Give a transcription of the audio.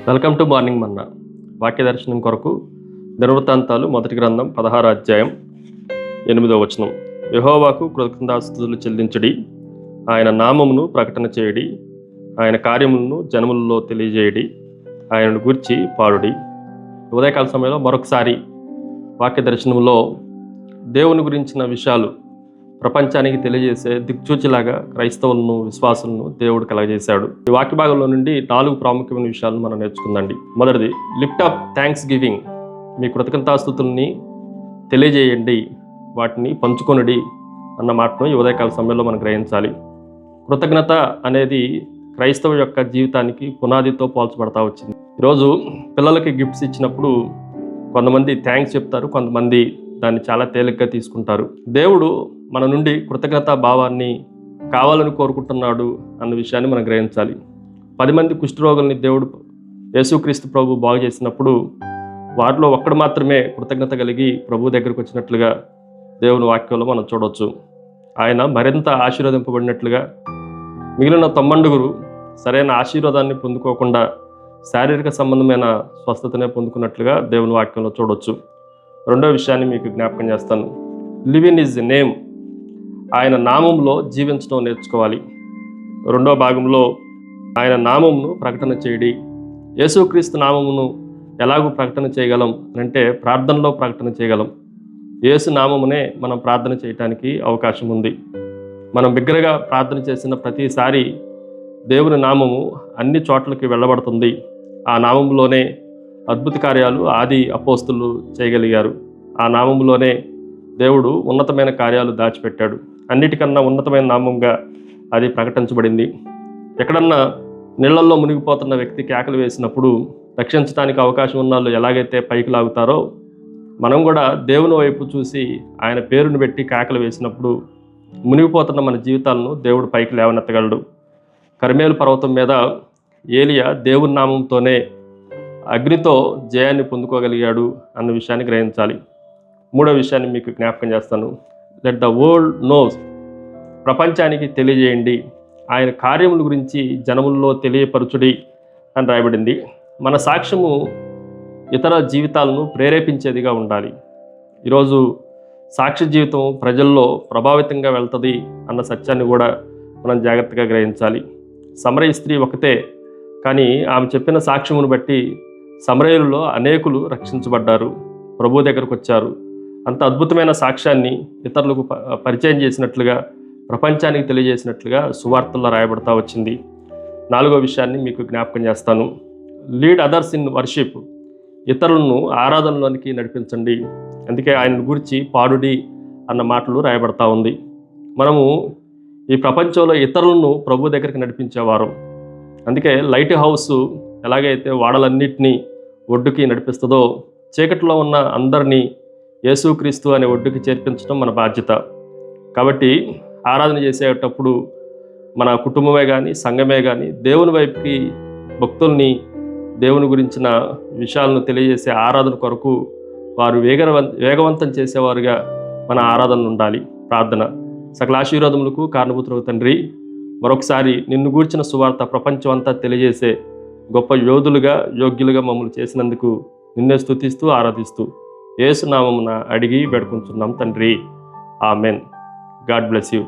Welcome to morning మన్నా. వాక్య దర్శనం కొరకు దినవృత్తాంతాలు 1 గ్రంథం 16 అధ్యాయం 8వ వచనం. యెహోవాకు కృతజ్ఞతాస్తుతులు చెల్లించుడి, ఆయన నామమును ప్రకటన చేయడి, ఆయన కార్యములను జనములలో తెలియజేయడి, ఆయనను గూర్చి పాడుడి. ఉదయకాల సమయంలో మరొకసారి వాక్య దర్శనంలో దేవుని గురించిన విషయాలు ప్రపంచానికి తెలియజేసే దిక్సూచిలాగా క్రైస్తవులను, విశ్వాసులను దేవుడు కలగజేశాడు. ఈ వాక్య భాగంలో నుండి 4 ప్రాముఖ్యమైన విషయాలను మనం నేర్చుకుందండి. మొదటిది, లిఫ్ట్ అప్ థ్యాంక్స్ గివింగ్. మీ కృతజ్ఞతాస్తుతుల్ని తెలియజేయండి, వాటిని పంచుకొనుడి అన్న మాటను ఈ ఉదయకాల సమయంలో మనం గ్రహించాలి. కృతజ్ఞత అనేది క్రైస్తవ యొక్క జీవితానికి పునాదితో పోల్చబడతా వచ్చింది. ఈరోజు పిల్లలకి గిఫ్ట్స్ ఇచ్చినప్పుడు కొంతమంది థ్యాంక్స్ చెప్తారు, కొంతమంది దాన్ని చాలా తేలిగ్గా తీసుకుంటారు. దేవుడు మన నుండి కృతజ్ఞతా భావాన్ని కావాలని కోరుకుంటున్నాడు అన్న విషయాన్ని మనం గ్రహించాలి. 10 మంది కుష్ఠరోగుల్ని దేవుడు యేసుక్రీస్తు ప్రభు బాగు చేసినప్పుడు వారిలో ఒక్కడు మాత్రమే కృతజ్ఞత కలిగి ప్రభు దగ్గరికి వచ్చినట్లుగా దేవుని వాక్యంలో మనం చూడవచ్చు. ఆయన మరింత ఆశీర్వదింపబడినట్లుగా మిగిలిన 90 సరైన ఆశీర్వాదాన్ని పొందుకోకుండా శారీరక సంబంధమైన స్వస్థతనే పొందుకున్నట్లుగా దేవుని వాక్యంలో చూడవచ్చు. రెండో విషయాన్ని మీకు జ్ఞాపకం చేస్తాను. Live in his name. ఆయన నామంలో జీవించడం నేర్చుకోవాలి. రెండో భాగంలో ఆయన నామమును ప్రకటన చేయడి. యేసుక్రీస్తు నామమును ఎలాగూ ప్రకటన చేయగలం అంటే ప్రార్థనలో ప్రకటన చేయగలం. యేసు నామమునే మనం ప్రార్థన చేయటానికి అవకాశం ఉంది. మనం బిగ్గరగా ప్రార్థన చేసిన ప్రతిసారి దేవుని నామము అన్ని చోట్లకి వెళ్ళబడుతుంది. ఆ నామంలోనే అద్భుత కార్యాలు ఆది అపోస్తులు చేయగలిగారు. ఆ నామంలోనే దేవుడు ఉన్నతమైన కార్యాలు దాచిపెట్టాడు. అన్నిటికన్నా ఉన్నతమైన నామంగా అది ప్రకటించబడింది. ఎక్కడన్నా నీళ్లల్లో మునిగిపోతున్న వ్యక్తి కేకలు వేసినప్పుడు రక్షించడానికి అవకాశం ఉన్న వాళ్ళు ఎలాగైతే పైకి లాగుతారో, మనం కూడా దేవుని వైపు చూసి ఆయన పేరును పెట్టి కేకలు వేసినప్పుడు మునిగిపోతున్న మన జీవితాలను దేవుడు పైకి లేవనెత్తగలడు. కర్మేలు పర్వతం మీద ఏలియా దేవుని నామంతోనే అగ్నితో జయాన్ని పొందుకోగలిగాడు అన్న విషయాన్ని గ్రహించాలి. మూడో విషయాన్ని మీకు జ్ఞాపకం చేస్తాను. Let the world knows. ప్రపంచానికి తెలియజేయండి, ఆయన కార్యముల గురించి జనముల్లో తెలియపరచుడి అని రాయబడింది. మన సాక్ష్యము ఇతర జీవితాలను ప్రేరేపించేదిగా ఉండాలి. ఈరోజు సాక్ష్య జీవితం ప్రజల్లో ప్రభావితంగా వెళ్తుంది అన్న సత్యాన్ని కూడా మనం జాగ్రత్తగా గ్రహించాలి. సమరయ స్త్రీ ఒకతే, కానీ ఆమె చెప్పిన సాక్ష్యమును బట్టి సమరయులలో అనేకులు రక్షించబడ్డారు, ప్రభు దగ్గరకు వచ్చారు. అంత అద్భుతమైన సాక్ష్యాన్ని ఇతరులకు పరిచయం చేసినట్లుగా, ప్రపంచానికి తెలియజేసినట్లుగా సువార్తల్లో రాయబడతా వచ్చింది. 4వ విషయాన్ని మీకు జ్ఞాపకం చేస్తాను. Lead others in worship. ఇతరులను ఆరాధనలోనికి నడిపించండి. అందుకే ఆయనను గురించి పాడుడి అన్న మాటలు రాయబడతా ఉంది. మనము ఈ ప్రపంచంలో ఇతరులను ప్రభు దగ్గరికి నడిపించేవారు. అందుకే లైట్ హౌస్ ఎలాగైతే వాడలన్నింటినీ ఒడ్డుకి నడిపిస్తుందో, చీకట్లో ఉన్న అందరినీ యేసుక్రీస్తు అనే ఒడ్డుకి చేర్పించడం మన బాధ్యత. కాబట్టి ఆరాధన చేసేటప్పుడు మన కుటుంబమే కానీ, సంఘమే కానీ దేవుని వైపుకి భక్తుల్ని, దేవుని గురించిన విషయాలను తెలియజేసే ఆరాధన కొరకు వారు వేగవంతం చేసేవారుగా మన ఆరాధన ఉండాలి. ప్రార్థన. సకల ఆశీర్వాదములకు కారణభూతులకు తండ్రి, మరొకసారి నిన్ను గూర్చిన సువార్త ప్రపంచం అంతా తెలియజేసే గొప్ప యోగ్యులుగా మమ్మల్ని చేసినందుకు నిన్నే స్తుతిస్తూ ఆరాధిస్తూ యేసు నామమున అడిగి వేడుకుంటున్నాం తండ్రి. ఆమెన్. God bless you.